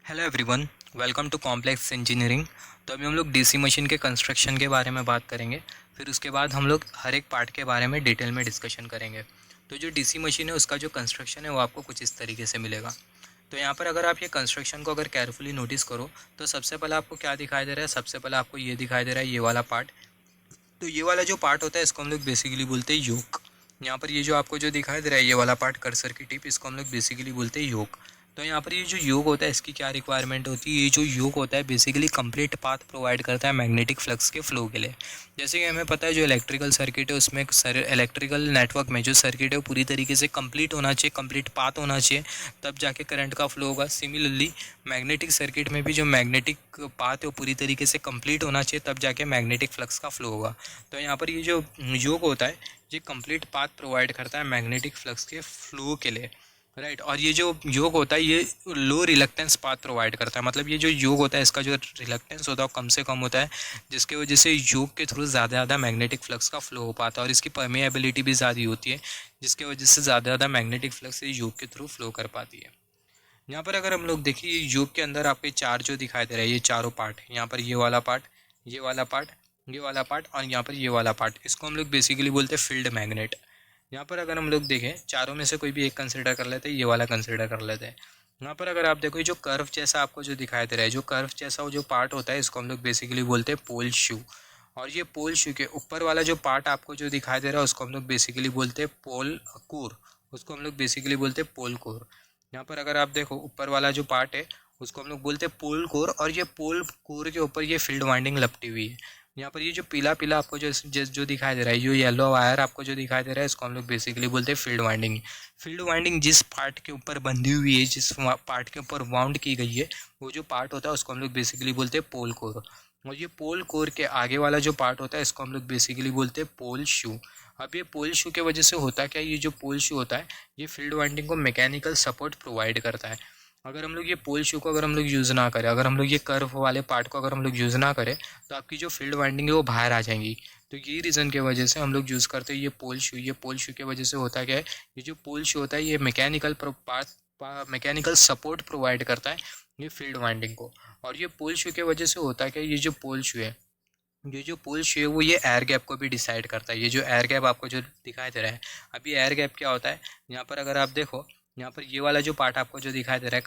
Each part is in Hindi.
Hello everyone, welcome to complex engineering. तो अभी हम लोग डीसी मशीन के कंस्ट्रक्शन के बारे में बात करेंगे। फिर उसके बाद हम लोग हर एक पार्ट के बारे में डिटेल में डिस्कशन करेंगे। तो जो डीसी मशीन है उसका जो कंस्ट्रक्शन है वो आपको कुछ इस तरीके से मिलेगा। तो यहाँ पर अगर आप ये कंस्ट्रक्शन को अगर केयरफुली नोटिस करो तो सबसे पहले आपको क्या दिखाई दे रहा है। सबसे पहले आपको ये दिखाई दे रहा है, ये वाला पार्ट। तो ये वाला जो पार्ट होता है इसको हम लोग बेसिकली बोलते हैं योक। यहाँ पर ये जो आपको जो दिखाई दे रहा है ये वाला पार्ट, कर्सर की टिप, इसको हम लोग बेसिकली बोलते हैं योक। तो यहाँ पर ये जो योग होता है इसकी क्या रिक्वायरमेंट होती है। ये जो योग होता है बेसिकली कंप्लीट पाथ प्रोवाइड करता है मैग्नेटिक फ्लक्स के फ्लो के लिए। जैसे कि हमें पता है जो इलेक्ट्रिकल सर्किट है उसमें इलेक्ट्रिकल नेटवर्क में जो सर्किट है वो पूरी तरीके से कंप्लीट होना चाहिए, कंप्लीट पाथ होना चाहिए, तब जाके करंट का फ्लो होगा। सिमिलरली मैग्नेटिक सर्किट में भी जो मैग्नेटिक पाथ है वो पूरी तरीके से कंप्लीट होना चाहिए, तब जाके मैग्नेटिक फ्लक्स का फ्लो होगा। तो यहाँ पर ये जो योग होता है ये कंप्लीट पाथ प्रोवाइड करता है मैग्नेटिक फ्लक्स के फ्लो के लिए, राइट। और ये जो योग होता है ये लो रिलक्टेंस पाथ प्रोवाइड करता है। मतलब ये जो योग होता है इसका जो रिलक्टेंस होता है वो कम से कम होता है, जिसके वजह से योग के थ्रू ज़्यादा मैग्नेटिक फ्लक्स का फ्लो हो पाता है। और इसकी परमेएबिलिटी भी ज़्यादा होती है, जिसके वजह से ज़्यादा मैग्नेटिक फ्लक्स योग के थ्रू फ्लो कर पाती है। यहाँ पर अगर हम लोग देखिए योग के अंदर आपके चार जो दिखाई दे रहा है ये चारों पार्ट, यहाँ पर ये वाला पार्ट, ये वाला पार्ट, ये वाला पार्ट और यहाँ पर ये वाला पार्ट, इसको हम लोग बेसिकली बोलते हैं फील्ड मैग्नेट। यहाँ पर अगर हम लोग देखें चारों में से कोई भी एक कंसिडर कर लेते हैं, ये वाला कंसिडर कर लेते हैं। यहाँ पर अगर आप देखो जो कर्व जैसा आपको जो दिखाई दे रहा है, जो कर्व जैसा वो जो पार्ट होता है इसको हम लोग बेसिकली बोलते हैं पोल शू। और ये पोल शू के ऊपर वाला जो पार्ट आपको जो दिखाई दे रहा है उसको हम लोग बेसिकली बोलते हैं पोल कोर। उसको हम लोग बेसिकली बोलते हैं पोल कोर। यहाँ पर अगर आप देखो ऊपर वाला जो पार्ट है उसको हम लोग बोलते हैं पोल कोर, और ये पोल कोर के ऊपर ये फील्ड वाइंडिंग लपटी हुई है। यहाँ पर ये जो पीला पीला आपको जो दिखाई दे रहा है, जो येलो वायर आपको जो दिखाई दे रहा है इसको हम लोग बेसिकली बोलते हैं फील्ड वाइंडिंग। फील्ड वाइंडिंग जिस पार्ट के ऊपर बंधी हुई है, जिस पार्ट के ऊपर वाउंड की गई है, वो जो पार्ट होता है उसको हम लोग बेसिकली बोलते हैं पोल कोर। और ये पोल कोर के आगे वाला जो पार्ट होता है इसको हम लोग बेसिकली बोलते हैं पोल शू। अब ये पोल शू के वजह से होता क्या है, ये जो पोल शू होता है ये फील्ड वाइंडिंग को मैकेनिकल सपोर्ट प्रोवाइड करता है। अगर हम लोग ये पोल शू को अगर हम लोग यूज़ ना करें, अगर हम लोग ये कर्व वाले पार्ट को अगर हम लोग यूज़ ना करें तो आपकी जो फील्ड वाइंडिंग है वो बाहर आ जाएंगी। तो ये रीज़न के वजह से हम लोग यूज़ करते हैं ये पोल शू। ये पोल शू के वजह से होता क्या है, ये जो पोल शू होता है ये मैकेनिकल सपोर्ट प्रोवाइड करता है ये फील्ड वाइंडिंग को। और ये पोल शू के वजह से होता क्या है, ये जो पोल शू है, ये जो पोल शू है वो ये एयर गैप को भी डिसाइड करता है। ये जो एयर गैप आपको जो दिखाई दे रहा है, अभी एयर गैप क्या होता है, यहाँ पर अगर आप देखो यहाँ पर ये वाला जो पार्ट आपको जो दिखाई दे रहा है,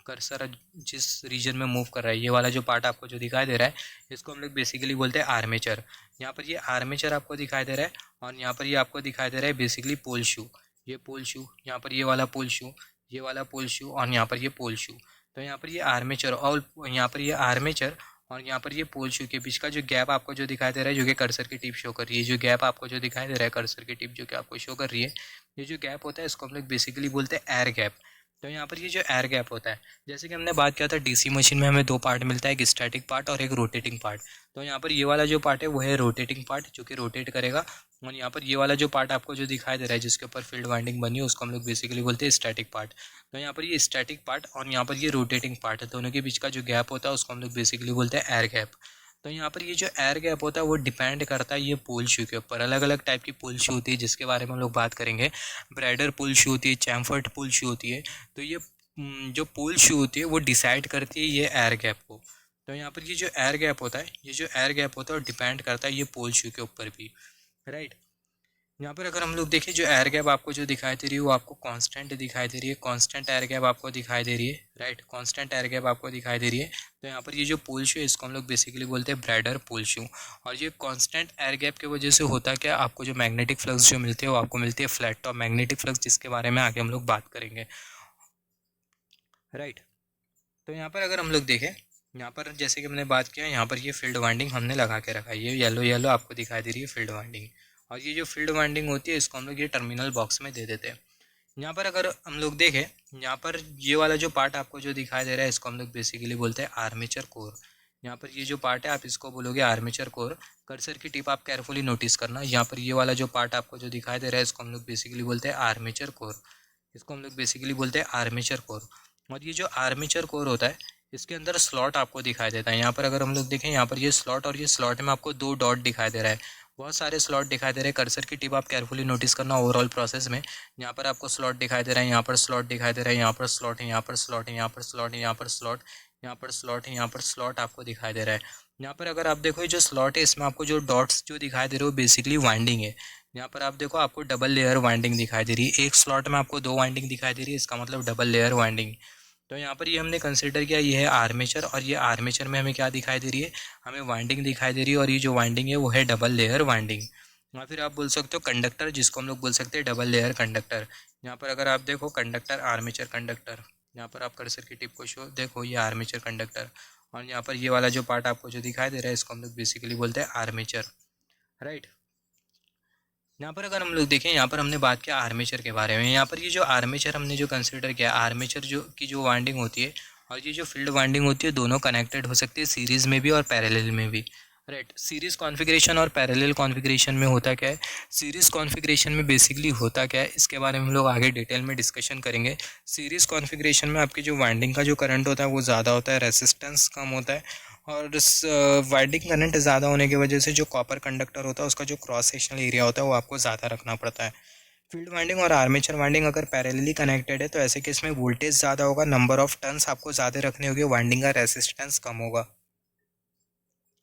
कर्सर जिस रीजन में मूव कर रहा है, ये वाला जो पार्ट आपको जो दिखाई दे रहा है इसको हम लोग बेसिकली बोलते हैं आर्मेचर। यहाँ पर ये आर्मेचर आपको दिखाई दे रहा है और यहाँ पर ये आपको दिखाई दे रहा है बेसिकली पोल शू। ये पोल शू, यहाँ पर ये वाला पोल शू, ये वाला पोल शू और यहाँ पर ये पोल शू। तो यहाँ पर ये आर्मेचर और यहाँ पर ये आर्मेचर और यहाँ पर ये पोल शू के बीच का जो गैप आपको जो दिखाई दे रहा है, जो कि कर्सर की टिप शो कर रही है, जो गैप आपको जो दिखाई दे रहा है कर्सर की टिप जो कि आपको शो कर रही है, ये जो गैप होता है इसको हम लोग बेसिकली बोलते हैं एयर गैप। तो यहाँ पर ये जो एयर गैप होता है, जैसे कि हमने बात किया था डीसी मशीन में हमें दो पार्ट मिलता है, एक स्टैटिक पार्ट और एक रोटेटिंग पार्ट। तो यहाँ पर ये वाला जो पार्ट है वो है रोटेटिंग पार्ट, जो कि रोटेट करेगा। और यहाँ पर ये वाला जो पार्ट आपको जो दिखाई दे रहा है जिसके ऊपर फील्ड वाइंडिंग बनी है उसको हम लोग बेसिकली बोलते हैं स्टैटिक पार्ट। तो यहाँ पर ये स्टैटिक पार्ट और यहाँ पर ये रोटेटिंग पार्ट है, दोनों के बीच का जो गैप होता है उसको हम लोग बेसिकली बोलते हैं एयर गैप। तो यहाँ पर ये जो एयर गैप होता है वो डिपेंड करता है ये पोल शू के ऊपर। अलग अलग टाइप की पोल शू होती है जिसके बारे में हम लोग बात करेंगे। ब्राइडर पोल शू होती है, चैम्फर्ड पोल शू होती है। तो ये जो पोल शू होती है वो डिसाइड करती है ये एयर गैप को। तो यहाँ पर ये जो एयर गैप होता है, ये जो एयर गैप होता है वो डिपेंड करता है ये पोल शू के ऊपर भी, राइट। यहाँ पर अगर हम लोग देखें जो एयर गैप आपको जो दिखाई दे रही है वो आपको कांस्टेंट दिखाई दे रही है, कांस्टेंट एयर गैप आपको दिखाई दे रही है, राइट। कांस्टेंट एयर गैप आपको दिखाई दे रही है। तो यहाँ पर ये जो पोल शू है इसको हम लोग बेसिकली बोलते हैं ब्राइडर पोल शू। और ये कांस्टेंट एयर गैप की वजह से होता क्या, आपको जो मैग्नेटिक फ्लक्स जो मिलती है वो आपको मिलती है फ्लैट टॉप मैग्नेटिक फ्लक्स, जिसके बारे में आगे हम लोग बात करेंगे, राइट। तो यहाँ पर अगर हम लोग देखें, यहाँ पर जैसे कि हमने बात किया, यहाँ पर ये फील्ड वाइंडिंग हमने लगा के रखा है, ये येलो येलो आपको दिखाई दे रही है फील्ड वाइंडिंग। और ये जो फील्ड वाइंडिंग होती है इसको हम लोग ये टर्मिनल बॉक्स में दे देते हैं। यहाँ पर अगर हम लोग देखें, यहाँ पर ये वाला जो पार्ट आपको जो दिखाई दे रहा है इसको हम लोग बेसिकली बोलते हैं आर्मेचर कोर। यहाँ पर ये जो पार्ट है आप इसको बोलोगे आर्मेचर कोर। कर्सर की टिप आप केयरफुली नोटिस करना, यहाँ पर ये वाला जो पार्ट आपको जो दिखाई दे रहा है इसको हम लोग बेसिकली बोलते हैं आर्मेचर कोर। इसको हम लोग बेसिकली बोलते हैं आर्मेचर कोर। और ये जो आर्मेचर कोर होता है इसके अंदर स्लॉट आपको दिखाई देता है। यहाँ पर अगर हम लोग देखें, यहाँ पर ये स्लॉट और ये स्लॉट में आपको 2 डॉट दिखाई दे रहा है, बहुत सारे स्लॉट दिखाई दे रहे हैं। कर्सर की टिप आप केयरफुली नोटिस करना ओवरऑल प्रोसेस में। यहाँ पर आपको स्लॉट दिखाई दे रहा है, यहाँ पर स्लॉट दिखाई दे रहा है, यहाँ पर स्लॉट है, यहाँ पर स्लॉट है, यहाँ पर स्लॉट है, यहाँ पर स्लॉट, यहाँ पर स्लॉट है, यहाँ पर स्लॉट आपको दिखाई दे रहा है। यहाँ पर अगर आप देखो ये जो स्लॉट है इसमें आपको जो डॉट्स जो दिखाई दे रहे हो बेसिकली वाइंडिंग है। यहाँ पर आप देखो आपको डबल लेयर वाइंडिंग दिखाई दे रही है, एक स्लॉट में आपको 2 वाइंडिंग दिखाई दे रही है, इसका मतलब डबल लेयर वाइंडिंग। तो यहाँ पर ये हमने कंसिडर किया ये है आर्मेचर, और ये आर्मेचर में हमें क्या दिखाई दे रही है, हमें वाइंडिंग दिखाई दे रही है, और ये जो वाइंडिंग है वो है डबल लेयर वाइंडिंग। या फिर आप बोल सकते हो कंडक्टर, जिसको हम लोग बोल सकते हैं डबल लेयर कंडक्टर। यहाँ पर अगर आप देखो कंडक्टर, आर्मेचर, कंडक्टर, यहाँ पर आप कर्सर की टिप को शो देखो ये आर्मेचर कंडक्टर, और यहाँ पर ये वाला जो पार्ट आपको जो दिखाई दे रहा है इसको हम लोग बेसिकली बोलते हैं आर्मेचर, राइट। यहाँ पर अगर हम लोग देखें, यहाँ पर हमने बात किया आर्मेचर के बारे में। यहाँ पर ये जो आर्मेचर हमने जो कंसिडर किया, आर्मेचर जो की जो वाइंडिंग होती है और ये जो फील्ड वाइंडिंग होती है दोनों कनेक्टेड हो सकती है सीरीज़ में भी और पैरेलल में भी, राइट। सीरीज़ कॉन्फ़िगरेशन और पैरेलल कॉन्फ़िगरेशन में होता क्या है, सीरीज़ कॉन्फ़िगरेशन में बेसिकली होता क्या है इसके बारे में हम लोग आगे डिटेल में डिस्कशन करेंगे। सीरीज़ कॉन्फ़िगरेशन में आपकी जो वाइंडिंग का जो करंट होता है वो ज़्यादा होता है, रेसिस्टेंस कम होता है, और इस वाइंडिंग करंट ज़्यादा होने की वजह से जो कॉपर कंडक्टर होता है उसका जो क्रॉस सेक्शनल एरिया होता है वो आपको ज़्यादा रखना पड़ता है। फील्ड वाइंडिंग और आर्मेचर वाइंडिंग अगर पैरेलली कनेक्टेड है तो ऐसे केस में वोल्टेज ज़्यादा होगा, नंबर ऑफ टर्न्स आपको ज़्यादा रखने होंगे, वाइंडिंग का रेसिस्टेंस कम होगा।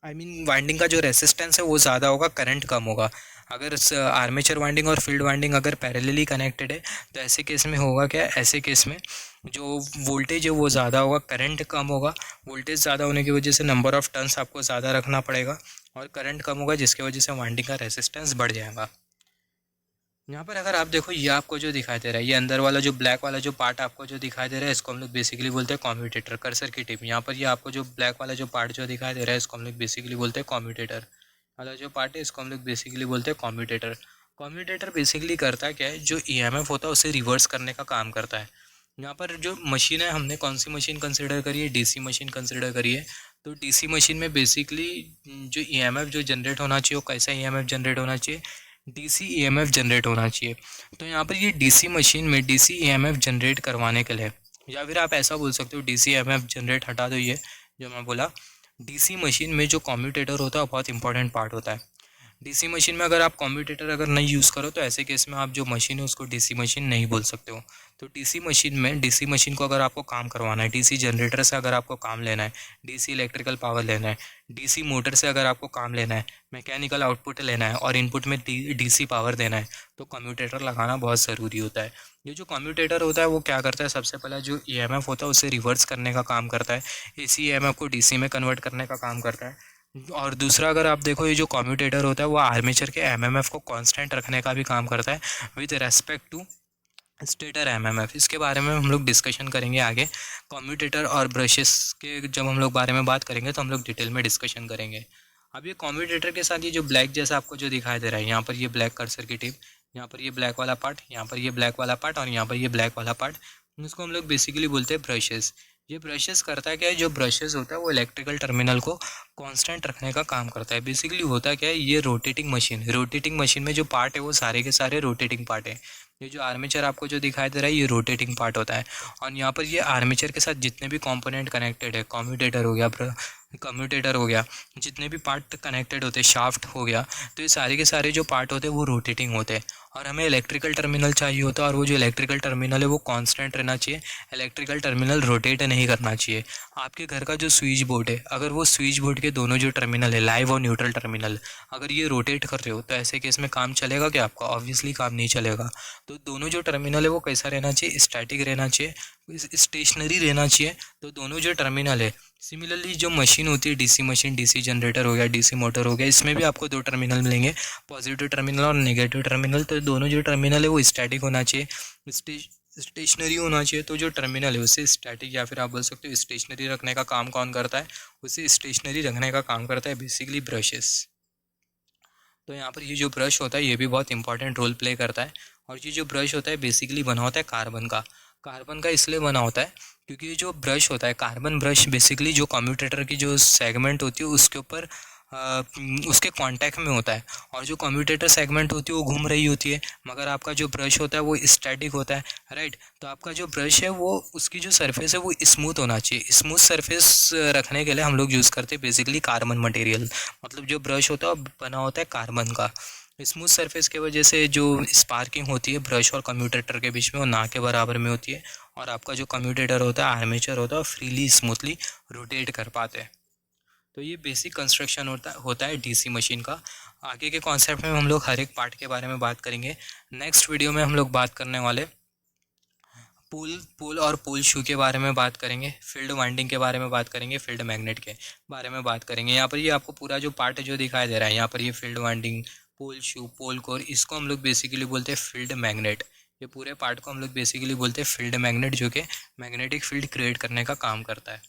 वाइंडिंग का जो रेसिस्टेंस है वो ज़्यादा होगा, करंट कम होगा। अगर आर्मेचर वाइंडिंग और फील्ड वाइंडिंग अगर पैरेलली कनेक्टेड है तो ऐसे केस में होगा क्या, ऐसे केस में जो वोल्टेज है वो ज़्यादा होगा, करंट कम होगा। वोल्टेज ज़्यादा होने की वजह से नंबर ऑफ़ टर्न्स आपको ज़्यादा रखना पड़ेगा, और करंट कम होगा जिसकी वजह से वाइंडिंग का रेसिस्टेंस बढ़ जाएगा। यहाँ पर अगर आप देखो ये आपको जो दिखाई दे रहा है, ये अंदर वाला जो ब्लैक वाला जो पार्ट आपको जो दिखाई दे रहा है इसको हम लोग बेसिकली बोलते हैं कम्यूटेटर। कर्सर की टिप यहाँ पर ये आपको जो ब्लैक वाला जो पार्ट जो दिखाई दे रहा है इसको हम लोग बेसिकली बोलते हैं कम्यूटेटर वाला जो पार्ट है इसको हम लोग बेसिकली बोलते हैं कम्यूटेटर। कम्यूटेटर बेसिकली करता क्या है, जो ईएमएफ होता है उसे रिवर्स करने का काम करता है। यहाँ पर जो मशीन है हमने कौन सी मशीन कंसिडर करी है, डीसी मशीन कंसिडर करी है। तो डीसी मशीन में बेसिकली जो ईएमएफ जो जनरेट होना चाहिए वो कैसा ईएमएफ जनरेट होना चाहिए, डीसी ईएमएफ जनरेट होना चाहिए। तो यहाँ पर ये डीसी मशीन में डीसी ईएमएफ जनरेट करवाने के लिए, या फिर आप ऐसा बोल सकते हो डीसी ईएमएफ जनरेट हटा दो, ये जो मैं बोला, डीसी मशीन में जो कम्यूटेटर होता है बहुत इंपॉर्टेंट पार्ट होता है। डीसी मशीन में अगर आप कम्यूटेटर अगर नहीं यूज़ करो तो ऐसे केस में आप जो मशीन है उसको डीसी मशीन नहीं बोल सकते हो। तो डीसी मशीन में, डीसी मशीन को अगर आपको काम करवाना है, डीसी जनरेटर से अगर आपको काम लेना है, डीसी इलेक्ट्रिकल पावर लेना है, डीसी मोटर से अगर आपको काम लेना है, मैकेनिकल आउटपुट लेना है और इनपुट में डीसी पावर देना है, तो कम्यूटेटर लगाना बहुत ज़रूरी होता है। ये जो कम्यूटेटर होता है वो क्या करता है, सबसे पहला जो ईएमएफ होता है उसे रिवर्स करने का काम करता है, एसी ईएमएफ को डीसी में कन्वर्ट करने का काम करता है। और दूसरा अगर आप देखो ये जो कम्यूटेटर होता है वो आर्मेचर के एमएमएफ को कांस्टेंट रखने का भी काम करता है with respect to stator MMF. इसके बारे में हम लोग डिस्कशन करेंगे आगे। कम्यूटेटर और ब्रशेस के जब हम लोग बारे में बात करेंगे तो हम लोग डिटेल में डिस्कशन करेंगे। अब ये कम्यूटेटर के साथ ये जो ब्लैक जैसा आपको जो दिखाई दे रहा है, यहाँ पर ये ब्लैक कर्सर की टिप, यहाँ पर ये ब्लैक वाला पार्ट, यहाँ पर ये ब्लैक वाला पार्ट और यहाँ पर ये ब्लैक वाला पार्ट, इसको हम लोग बेसिकली बोलते हैं ब्रशेस। ये ब्रशेस करता क्या है, जो ब्रशेस होता है वो इलेक्ट्रिकल टर्मिनल को कांस्टेंट रखने का काम करता है। बेसिकली होता क्या है, ये रोटेटिंग मशीन में जो पार्ट है वो सारे के सारे रोटेटिंग पार्ट है। ये जो आर्मेचर आपको जो दिखाई दे रहा है ये रोटेटिंग पार्ट होता है, और यहाँ पर ये आर्मेचर के साथ जितने भी कंपोनेंट कनेक्टेड है, कम्यूटेटर हो गया, जितने भी पार्ट कनेक्टेड होते हैं, शाफ्ट हो गया, तो ये सारे के सारे जो पार्ट होते हैं वो रोटेटिंग होते हैं। और हमें इलेक्ट्रिकल टर्मिनल चाहिए होता है, और वो जो इलेक्ट्रिकल टर्मिनल है वो कांस्टेंट रहना चाहिए, इलेक्ट्रिकल टर्मिनल रोटेट नहीं करना चाहिए। आपके घर का जो स्विच बोर्ड है, अगर वो स्विच बोर्ड के दोनों जो टर्मिनल है, लाइव और न्यूट्रल टर्मिनल, अगर ये रोटेट कर रहे हो तो ऐसे केस में काम चलेगा क्या आपका? ऑब्वियसली काम नहीं चलेगा। तो दोनों जो टर्मिनल है वो कैसा रहना चाहिए, स्टैटिक रहना चाहिए, स्टेशनरी रहना चाहिए। तो दोनों जो टर्मिनल है, सिमिलरली जो मशीन होती है डीसी मशीन, डीसी जनरेटर हो गया, डीसी मोटर हो गया, इसमें भी आपको 2 टर्मिनल मिलेंगे, पॉजिटिव टर्मिनल और नेगेटिव टर्मिनल। तो दोनों जो टर्मिनल है वो स्टैटिक होना चाहिए, स्टेशनरी होना चाहिए। तो जो टर्मिनल है उसे स्टैटिक या फिर आप बोल सकते हो स्टेशनरी रखने का काम कौन करता है? उसे स्टेशनरी रखने का काम करता है बेसिकली ब्रशेस। तो यहाँ पर ये जो ब्रश होता है ये भी बहुत इंपॉर्टेंट रोल प्ले करता है। और ये जो ब्रश होता है बेसिकली बना होता है कार्बन का इसलिए बना होता है क्योंकि ये जो ब्रश होता है कार्बन ब्रश, बेसिकली जो कम्यूटेटर की जो सेगमेंट होती है उसके ऊपर उसके कांटेक्ट में होता है, और जो कम्यूटेटर सेगमेंट होती है वो घूम रही होती है, मगर आपका जो ब्रश होता है वो स्टैटिक होता है, राइट। तो आपका जो ब्रश है वो उसकी जो सरफेस है वो स्मूथ होना चाहिए। स्मूथ सरफेस रखने के लिए हम लोग यूज़ करते हैं बेसिकली कार्बन मटेरियल, मतलब जो ब्रश होता है वो बना होता है कार्बन का। स्मूथ सरफेस की वजह से जो स्पार्किंग होती है ब्रश और कम्यूटेटर के बीच में वो ना के बराबर में होती है, और आपका जो कम्यूटेटर होता है, आर्मेचर होता है, फ्रीली स्मूथली रोटेट कर पाते हैं। तो ये बेसिक कंस्ट्रक्शन होता है डीसी मशीन का। आगे के कॉन्सेप्ट में हम लोग हर एक पार्ट के बारे में बात करेंगे। नेक्स्ट वीडियो में हम लोग बात करने वाले पुल और पुल शू के बारे में बात करेंगे, फील्ड वाइंडिंग के बारे में बात करेंगे, फील्ड मैग्नेट के बारे में बात करेंगे। यहाँ पर ये आपको पूरा जो पार्ट जो दिखाई दे रहा है, यहाँ पर ये फील्ड वाइंडिंग, पुल शू, पोल कोर, इसको हम लोग बेसिकली बोलते हैं फील्ड मैग्नेट। ये पूरे पार्ट को हम लोग बेसिकली बोलते हैं फील्ड मैग्नेट, जो कि मैग्नेटिक फील्ड क्रिएट करने का काम करता है।